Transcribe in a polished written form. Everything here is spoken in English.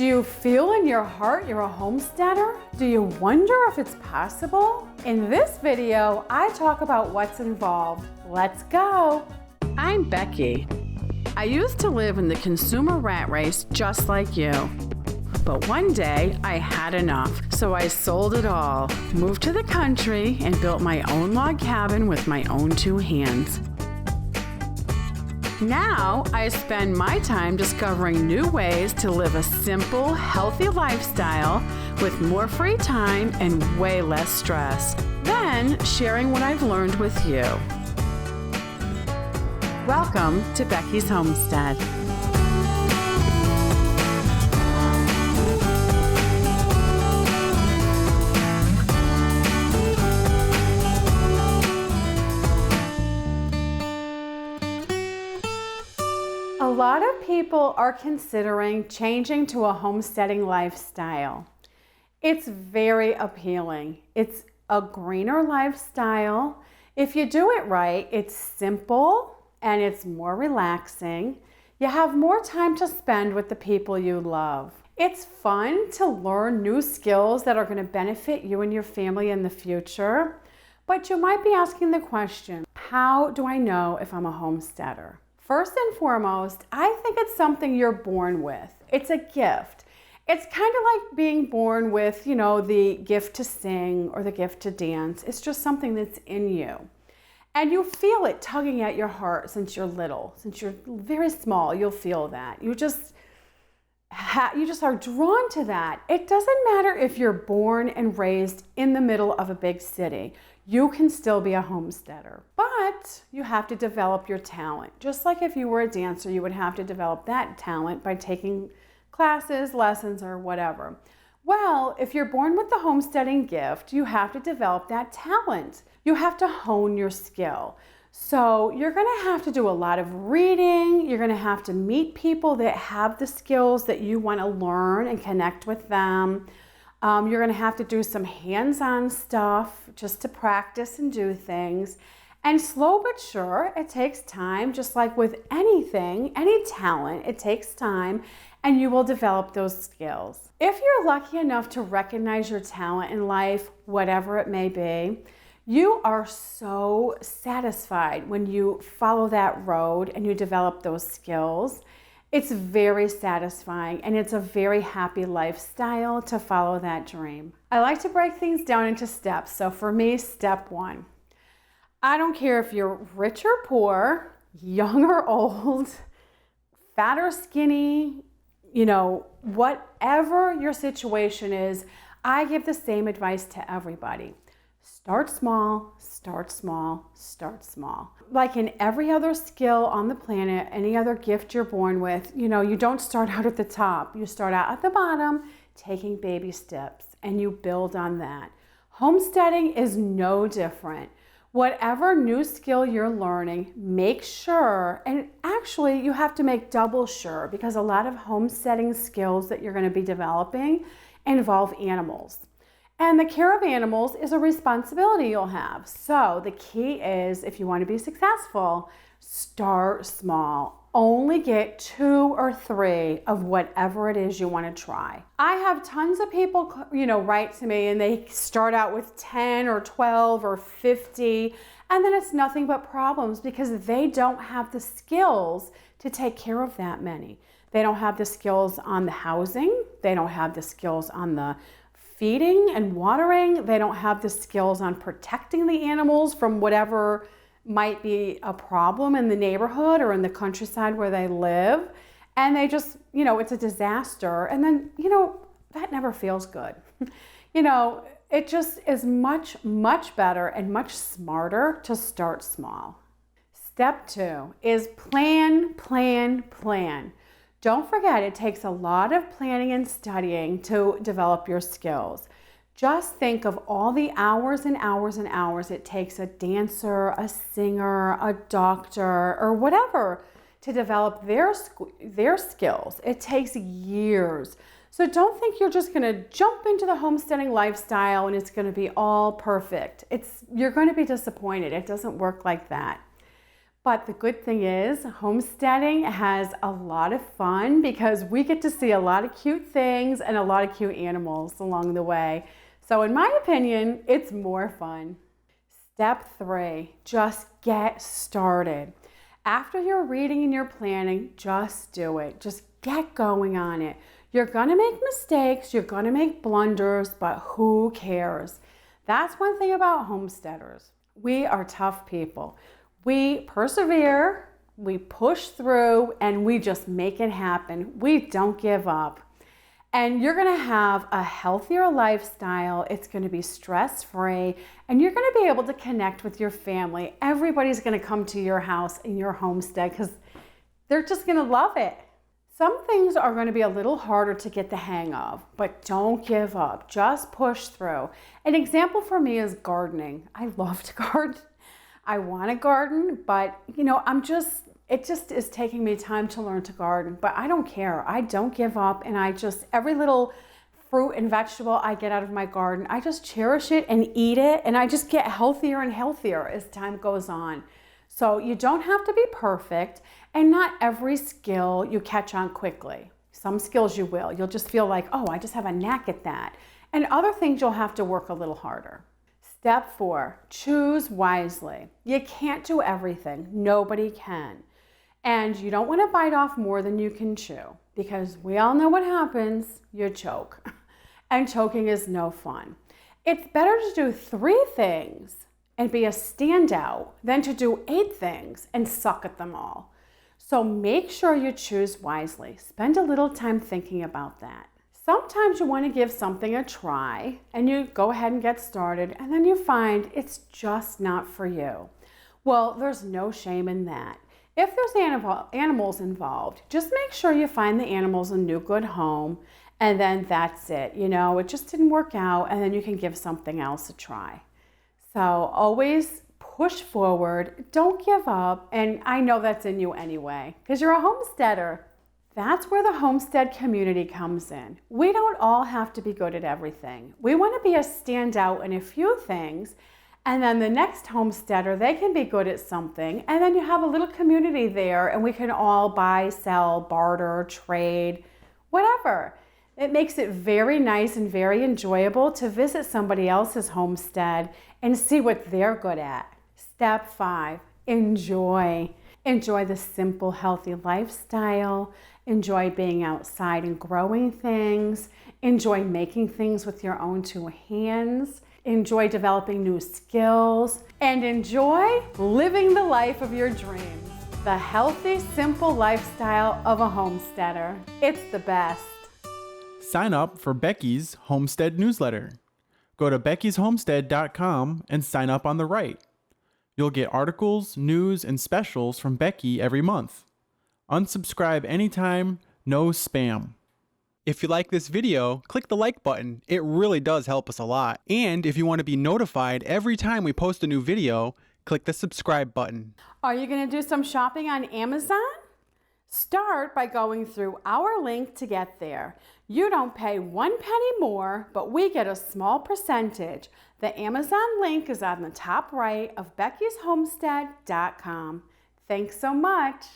Do you feel in your heart you're a homesteader? Do you wonder if it's possible? In this video, I talk about what's involved. Let's go. I'm Becky. I used to live in the consumer rat race just like you. But one day I had enough, so I sold it all, moved to the country, and built my own log cabin with my own two hands. Now I spend my time discovering new ways to live a simple, healthy lifestyle with more free time and way less stress. Then sharing what I've learned with you. Welcome to Becky's Homestead. A lot of people are considering changing to a homesteading lifestyle. It's very appealing. It's a greener lifestyle. If you do it right, it's simple and it's more relaxing. You have more time to spend with the people you love. It's fun to learn new skills that are going to benefit you and your family in the future. But you might be asking the question, how do I know if I'm a homesteader? First and foremost, I think it's something you're born with. It's a gift. It's kind of like being born with, the gift to sing or the gift to dance. It's just something that's in you. And you feel it tugging at your heart since you're little. Since you're very small, you'll feel that. You just are drawn to that. It doesn't matter if you're born and raised in the middle of a big city. You can still be a homesteader, but you have to develop your talent. Just like if you were a dancer, you would have to develop that talent by taking classes, lessons, or whatever. Well, if you're born with the homesteading gift, you have to develop that talent. You have to hone your skill. So you're going to have to do a lot of reading. You're going to have to meet people that have the skills that you want to learn and connect with them. You're going to have to do some hands-on stuff just to practice and do things. And slow but sure, it takes time, just like with anything, any talent, it takes time, and you will develop those skills. If you're lucky enough to recognize your talent in life, whatever it may be, you are so satisfied when you follow that road and you develop those skills. It's very satisfying and it's a very happy lifestyle to follow that dream. I like to break things down into steps. So for me, step one, I don't care if you're rich or poor, young or old, fat or skinny, whatever your situation is, I give the same advice to everybody. Start small, start small, start small. Like in every other skill on the planet, any other gift you're born with, you don't start out at the top. You start out at the bottom, taking baby steps, and you build on that. Homesteading is no different. Whatever new skill you're learning, make sure, and actually you have to make double sure because a lot of homesteading skills that you're going to be developing involve animals. And the care of animals is a responsibility you'll have. So the key is, if you want to be successful, start small. Only get 2 or 3 of whatever it is you want to try. I have tons of people, write to me and they start out with 10 or 12 or 50, and then it's nothing but problems because they don't have the skills to take care of that many. They don't have the skills on the housing. They don't have the skills on the feeding and watering. They don't have the skills on protecting the animals from whatever might be a problem in the neighborhood or in the countryside where they live. And they just, it's a disaster. And then, that never feels good. It just is much, much better and much smarter to start small. Step 2 is plan, plan, plan. Don't forget, it takes a lot of planning and studying to develop your skills. Just think of all the hours and hours and hours it takes a dancer, a singer, a doctor, or whatever to develop their skills. It takes years. So don't think you're just going to jump into the homesteading lifestyle and it's going to be all perfect. You're going to be disappointed. It doesn't work like that. But the good thing is, homesteading has a lot of fun because we get to see a lot of cute things and a lot of cute animals along the way. So in my opinion, it's more fun. Step 3, just get started. After you're reading and you're planning, just do it. Just get going on it. You're gonna make mistakes, you're gonna make blunders, but who cares? That's one thing about homesteaders. We are tough people. We persevere, we push through, and we just make it happen. We don't give up. And you're gonna have a healthier lifestyle. It's gonna be stress-free, and you're gonna be able to connect with your family. Everybody's gonna come to your house in your homestead because they're just gonna love it. Some things are gonna be a little harder to get the hang of, but don't give up. Just push through. An example for me is gardening. I love to garden. I want to garden, but it just is taking me time to learn to garden, but I don't care. I don't give up, and every little fruit and vegetable I get out of my garden, I just cherish it and eat it, and I just get healthier and healthier as time goes on. So you don't have to be perfect, and not every skill you catch on quickly. Some skills you will. You'll just feel like, oh, I just have a knack at that. And other things you'll have to work a little harder. Step 4, choose wisely. You can't do everything. Nobody can. And you don't want to bite off more than you can chew because we all know what happens. You choke. And choking is no fun. It's better to do 3 things and be a standout than to do 8 things and suck at them all. So make sure you choose wisely. Spend a little time thinking about that. Sometimes you want to give something a try and you go ahead and get started, and then you find it's just not for you. Well, there's no shame in that. If there's animals involved, just make sure you find the animals a new good home, and then that's it. It just didn't work out, and then you can give something else a try. So always push forward, don't give up, and I know that's in you anyway because you're a homesteader. That's where the homestead community comes in. We don't all have to be good at everything. We want to be a standout in a few things, and then the next homesteader, they can be good at something, and then you have a little community there, and we can all buy, sell, barter, trade, whatever. It makes it very nice and very enjoyable to visit somebody else's homestead and see what they're good at. Step 5, enjoy. Enjoy the simple, healthy lifestyle. Enjoy being outside and growing things. Enjoy making things with your own 2 hands. Enjoy developing new skills. And enjoy living the life of your dreams. The healthy, simple lifestyle of a homesteader. It's the best. Sign up for Becky's Homestead newsletter. Go to beckysHomestead.com and sign up on the right. You'll get articles, news, and specials from Becky every month. Unsubscribe anytime, no spam. If you like this video, click the like button. It really does help us a lot. And if you want to be notified every time we post a new video, click the subscribe button. Are you going to do some shopping on Amazon? Start by going through our link to get there. You don't pay 1 penny more, but we get a small percentage. The Amazon link is on the top right of beckysHomestead.com. Thanks so much.